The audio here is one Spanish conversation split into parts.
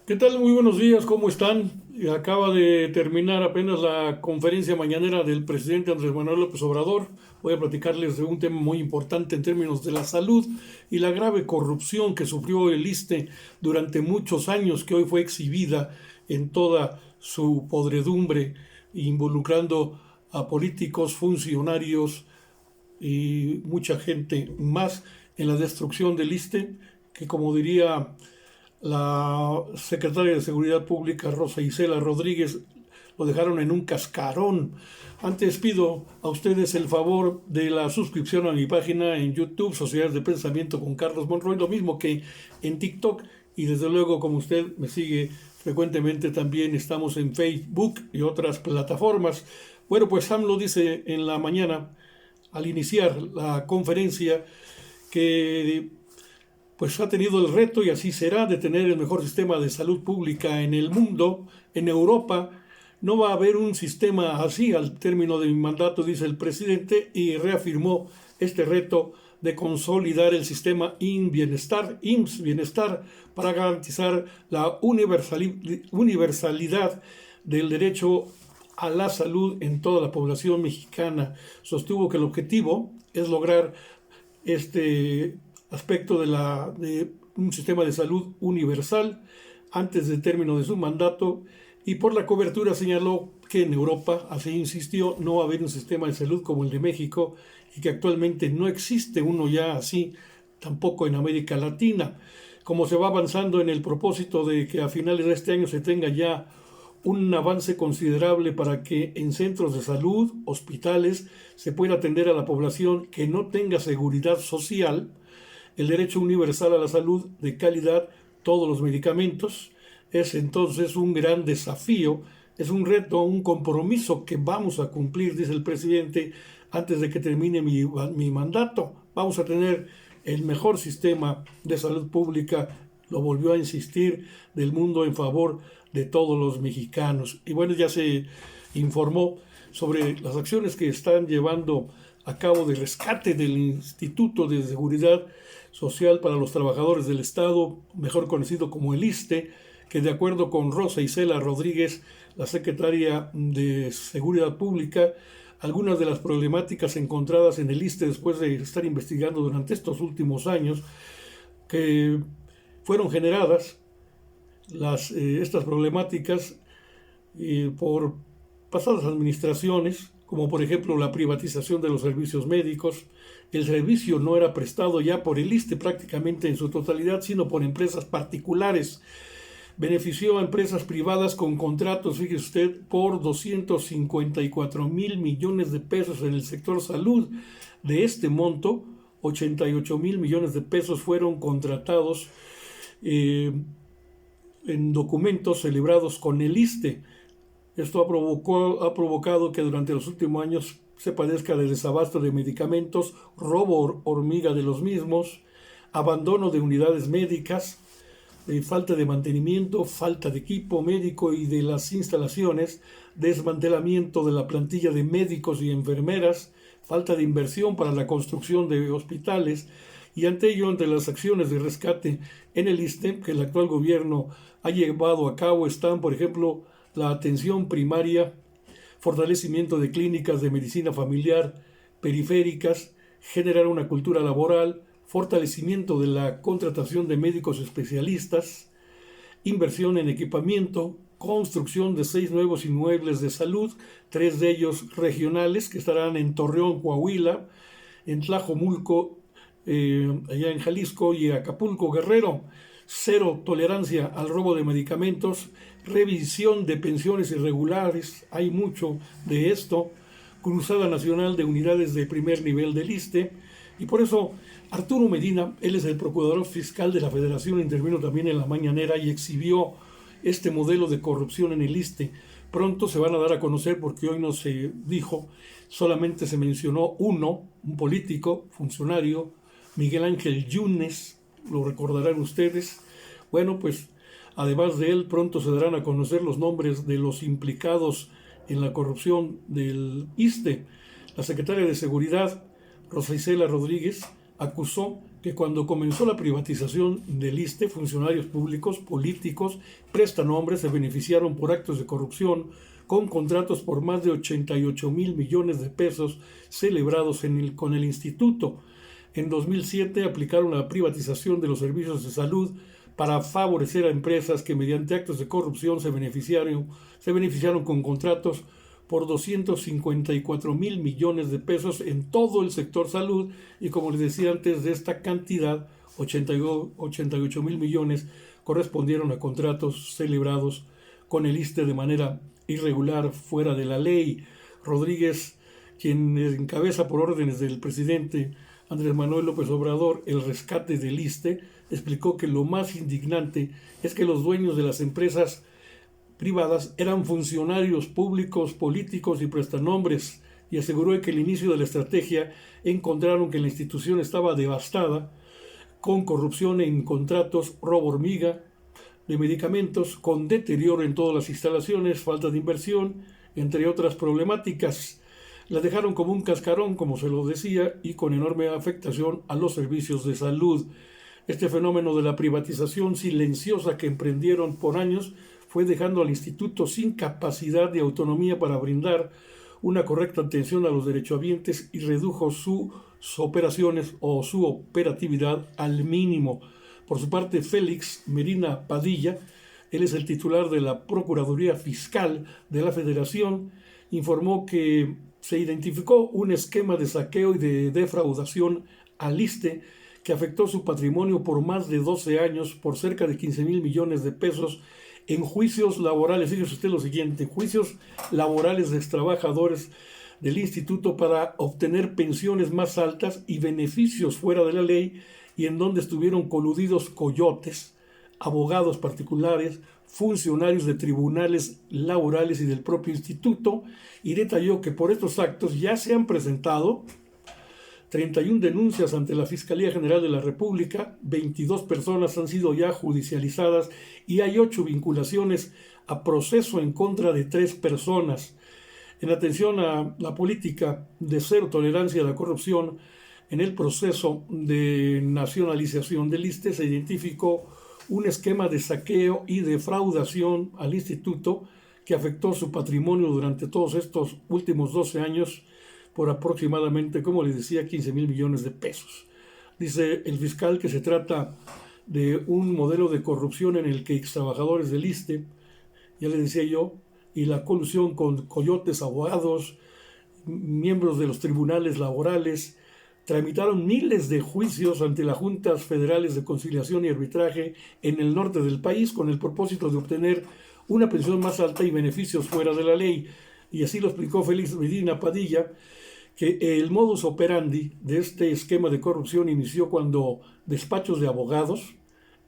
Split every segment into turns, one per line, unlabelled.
¿Qué tal? Muy buenos días, ¿cómo están? Acaba de terminar apenas la conferencia mañanera del presidente Andrés Manuel López Obrador. Voy a platicarles de un tema muy importante en términos de la salud y la grave corrupción que sufrió el ISSSTE durante muchos años, que hoy fue exhibida en toda su podredumbre, involucrando a políticos, funcionarios y mucha gente más en la destrucción del ISSSTE, que como diría la secretaria de Seguridad Pública, Rosa Isela Rodríguez, lo dejaron en un cascarón. Antes pido a ustedes el favor de la suscripción a mi página en YouTube, Sociedades de Pensamiento con Carlos Monroy, lo mismo que en TikTok. Y desde luego, como usted me sigue frecuentemente, también estamos en Facebook y otras plataformas. Bueno, pues Sam lo dice en la mañana, al iniciar la conferencia, que pues ha tenido el reto, y así será, de tener el mejor sistema de salud pública en el mundo. En Europa no va a haber un sistema así al término de mi mandato, dice el presidente, y reafirmó este reto de consolidar el sistema IMSS Bienestar, para garantizar la universalidad del derecho a la salud en toda la población mexicana. Sostuvo que el objetivo es lograr este aspecto de un sistema de salud universal antes del término de su mandato. Y por la cobertura señaló que en Europa, así insistió, no va a haber un sistema de salud como el de México, y que actualmente no existe uno ya así, tampoco en América Latina. Como se va avanzando en el propósito de que a finales de este año se tenga ya un avance considerable para que en centros de salud, hospitales, se pueda atender a la población que no tenga seguridad social, el derecho universal a la salud de calidad, todos los medicamentos. Es entonces un gran desafío, es un reto, un compromiso que vamos a cumplir, dice el presidente, antes de que termine mi mandato. Vamos a tener el mejor sistema de salud pública, lo volvió a insistir, del mundo, en favor de todos los mexicanos. Y bueno, ya se informó sobre las acciones que están llevando a cabo de rescate del Instituto de Seguridad Social para los Trabajadores del Estado, mejor conocido como el ISSSTE, que de acuerdo con Rosa Isela Rodríguez, la secretaria de Seguridad Pública, algunas de las problemáticas encontradas en el ISSSTE después de estar investigando durante estos últimos años, que fueron generadas estas problemáticas por pasadas administraciones, como por ejemplo la privatización de los servicios médicos. El servicio no era prestado ya por el ISSSTE prácticamente en su totalidad, sino por empresas particulares. Benefició a empresas privadas con contratos, fíjese usted, por 254,000 millones de pesos en el sector salud. De este monto, 88,000 millones de pesos fueron contratados en documentos celebrados con el ISSSTE. Esto ha provocado que durante los últimos años se padezca de desabasto de medicamentos, robo hormiga de los mismos, abandono de unidades médicas, falta de mantenimiento, falta de equipo médico y de las instalaciones, desmantelamiento de la plantilla de médicos y enfermeras, falta de inversión para la construcción de hospitales. Y ante ello, entre las acciones de rescate en el ISSSTE que el actual gobierno ha llevado a cabo están, por ejemplo, la atención primaria, fortalecimiento de clínicas de medicina familiar periféricas, generar una cultura laboral, fortalecimiento de la contratación de médicos especialistas, inversión en equipamiento, construcción de 6 nuevos inmuebles de salud, 3 de ellos regionales, que estarán en Torreón, Coahuila, en Tlajomulco, allá en Jalisco, y Acapulco, Guerrero. Cero tolerancia al robo de medicamentos, revisión de pensiones irregulares, hay mucho de esto, cruzada nacional de unidades de primer nivel del ISSSTE. Y por eso Arturo Medina, él es el procurador fiscal de la Federación, intervino también en la mañanera y exhibió este modelo de corrupción en el ISSSTE. Pronto se van a dar a conocer, porque hoy no se dijo, solamente se mencionó uno, un político, funcionario, Miguel Ángel Yunes, lo recordarán ustedes. Bueno, pues además de él, pronto se darán a conocer los nombres de los implicados en la corrupción del ISSSTE. La secretaria de Seguridad, Rosa Isela Rodríguez, acusó que cuando comenzó la privatización del ISSSTE, funcionarios públicos, políticos, prestanombres se beneficiaron por actos de corrupción con contratos por más de 88 mil millones de pesos celebrados con el instituto. En 2007 aplicaron la privatización de los servicios de salud para favorecer a empresas que mediante actos de corrupción se beneficiaron con contratos por 254 mil millones de pesos en todo el sector salud, y como les decía antes, de esta cantidad, 88 mil millones correspondieron a contratos celebrados con el ISSSTE de manera irregular, fuera de la ley. Rodríguez, quien encabeza por órdenes del presidente Andrés Manuel López Obrador el rescate del ISSSTE, explicó que lo más indignante es que los dueños de las empresas privadas eran funcionarios públicos, políticos y prestanombres, y aseguró que al inicio de la estrategia encontraron que la institución estaba devastada, con corrupción en contratos, robo hormiga de medicamentos, con deterioro en todas las instalaciones, falta de inversión, entre otras problemáticas. La dejaron como un cascarón, como se lo decía, y con enorme afectación a los servicios de salud. Este fenómeno de la privatización silenciosa que emprendieron por años fue dejando al instituto sin capacidad de autonomía para brindar una correcta atención a los derechohabientes y redujo sus operaciones o su operatividad al mínimo. Por su parte, Félix Medina Padilla, él es el titular de la Procuraduría Fiscal de la Federación, informó que se identificó un esquema de saqueo y de defraudación al ISSSTE que afectó su patrimonio por más de 12 años por cerca de 15 mil millones de pesos en juicios laborales. Fíjese usted lo siguiente: juicios laborales de trabajadores del instituto para obtener pensiones más altas y beneficios fuera de la ley, y en donde estuvieron coludidos coyotes, abogados particulares, funcionarios de tribunales laborales y del propio instituto, y detalló que por estos actos ya se han presentado 31 denuncias ante la Fiscalía General de la República, 22 personas han sido ya judicializadas y hay 8 vinculaciones a proceso en contra de 3 personas. En atención a la política de cero tolerancia a la corrupción, en el proceso de nacionalización del ISSSTE se identificó un esquema de saqueo y defraudación al instituto que afectó su patrimonio durante todos estos últimos 12 años por aproximadamente, como les decía, 15 mil millones de pesos. Dice el fiscal que se trata de un modelo de corrupción en el que extrabajadores del ISSSTE, ya les decía yo, y la colusión con coyotes, abogados, miembros de los tribunales laborales, tramitaron miles de juicios ante las juntas federales de conciliación y arbitraje en el norte del país con el propósito de obtener una pensión más alta y beneficios fuera de la ley. Y así lo explicó Félix Medina Padilla, que el modus operandi de este esquema de corrupción inició cuando despachos de abogados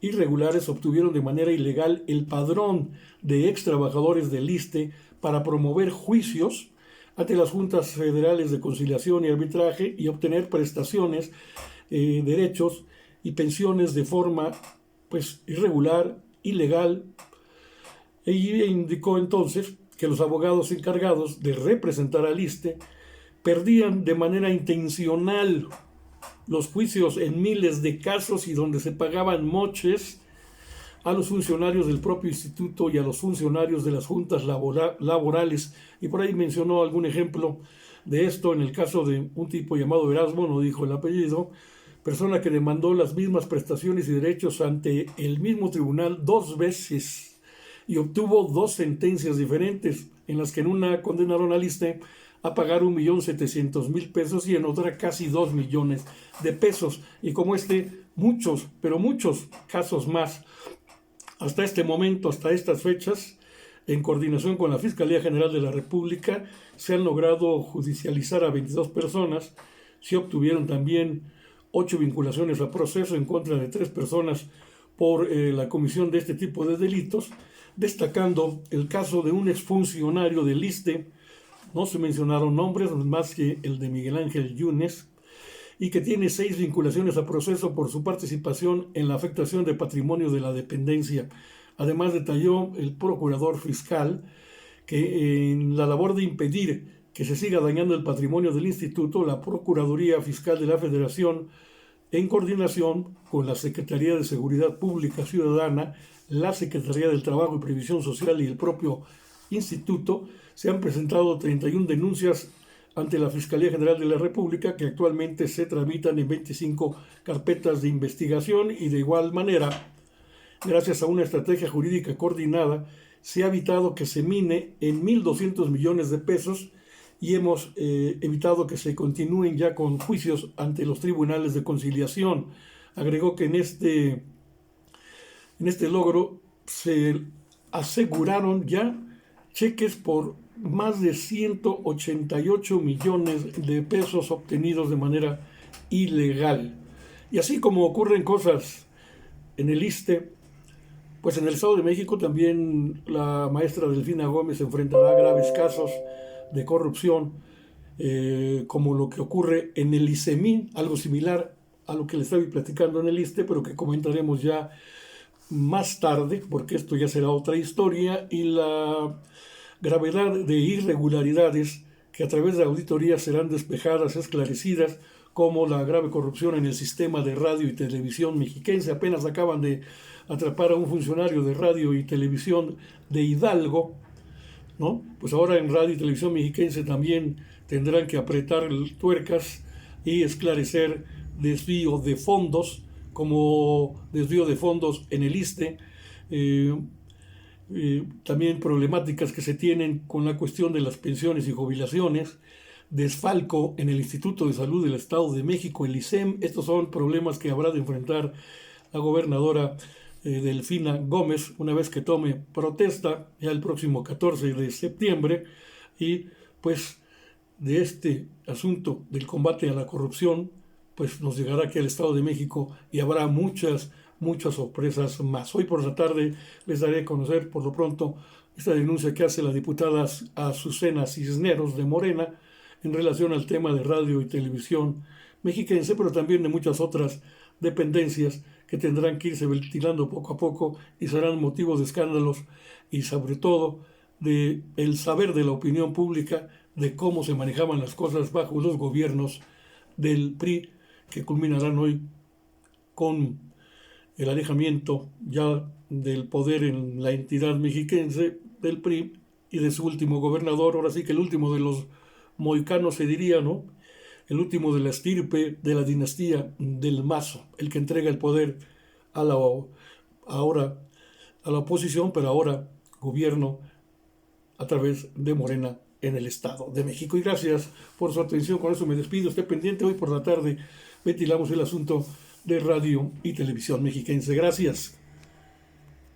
irregulares obtuvieron de manera ilegal el padrón de ex trabajadores del ISSSTE para promover juicios ante las juntas federales de conciliación y arbitraje y obtener prestaciones, derechos y pensiones de forma irregular, ilegal. Ella indicó entonces que los abogados encargados de representar al ISSSTE perdían de manera intencional los juicios en miles de casos y donde se pagaban moches a los funcionarios del propio instituto y a los funcionarios de las juntas laborales. Y por ahí mencionó algún ejemplo de esto en el caso de un tipo llamado Erasmo, no dijo el apellido, persona que demandó las mismas prestaciones y derechos ante el mismo tribunal 2 veces y obtuvo 2 sentencias diferentes, en las que en una condenaron al ISSSTE a pagar 1.700.000 pesos y en otra casi 2 millones de pesos. Y como muchos, pero muchos casos más. Hasta este momento, hasta estas fechas, en coordinación con la Fiscalía General de la República, se han logrado judicializar a 22 personas. Se obtuvieron también 8 vinculaciones a proceso en contra de 3 personas por la comisión de este tipo de delitos, destacando el caso de un exfuncionario del ISSSTE. No se mencionaron nombres más que el de Miguel Ángel Yunes, y que tiene 6 vinculaciones a proceso por su participación en la afectación de patrimonio de la dependencia. Además, detalló el procurador fiscal que en la labor de impedir que se siga dañando el patrimonio del instituto, la Procuraduría Fiscal de la Federación en coordinación con la Secretaría de Seguridad Pública Ciudadana, la Secretaría del Trabajo y Previsión Social y el propio instituto, se han presentado 31 denuncias ante la Fiscalía General de la República, que actualmente se tramitan en 25 carpetas de investigación, y de igual manera, gracias a una estrategia jurídica coordinada, se ha evitado que se mine en 1.200 millones de pesos y hemos evitado que se continúen ya con juicios ante los tribunales de conciliación. Agregó que en este logro se aseguraron ya cheques por más de 188 millones de pesos obtenidos de manera ilegal. Y así como ocurren cosas en el ISSSTE, pues en el Estado de México también la maestra Delfina Gómez enfrentará graves casos de corrupción, como lo que ocurre en el ICEMIN, algo similar a lo que le estoy platicando en el ISSSTE, pero que comentaremos ya más tarde, porque esto ya será otra historia, y la gravedad de irregularidades que a través de auditorías serán despejadas, esclarecidas, como la grave corrupción en el sistema de radio y televisión mexiquense. Apenas acaban de atrapar a un funcionario de radio y televisión de Hidalgo, ¿no? Pues ahora en radio y televisión mexiquense también tendrán que apretar tuercas y esclarecer desvío de fondos, como desvío de fondos en el ISSSTE, también problemáticas que se tienen con la cuestión de las pensiones y jubilaciones, desfalco en el Instituto de Salud del Estado de México, el ISEM. Estos son problemas que habrá de enfrentar la gobernadora Delfina Gómez una vez que tome protesta ya el próximo 14 de septiembre. Y pues de este asunto del combate a la corrupción, pues nos llegará aquí al Estado de México y habrá muchas sorpresas más. Hoy por la tarde les daré a conocer por lo pronto esta denuncia que hace la diputada Azucena Cisneros de Morena en relación al tema de radio y televisión mexiquense, pero también de muchas otras dependencias que tendrán que irse ventilando poco a poco y serán motivos de escándalos y sobre todo de el saber de la opinión pública de cómo se manejaban las cosas bajo los gobiernos del PRI, que culminarán hoy con el alejamiento ya del poder en la entidad mexiquense del PRI y de su último gobernador. Ahora sí que el último de los mohicanos se diría, ¿no? El último de la estirpe de la dinastía del Mazo, el que entrega el poder ahora a la oposición, pero ahora gobierno a través de Morena en el Estado de México. Y gracias por su atención. Con eso me despido. Esté pendiente. Hoy por la tarde ventilamos el asunto de radio y televisión mexiquense. Gracias.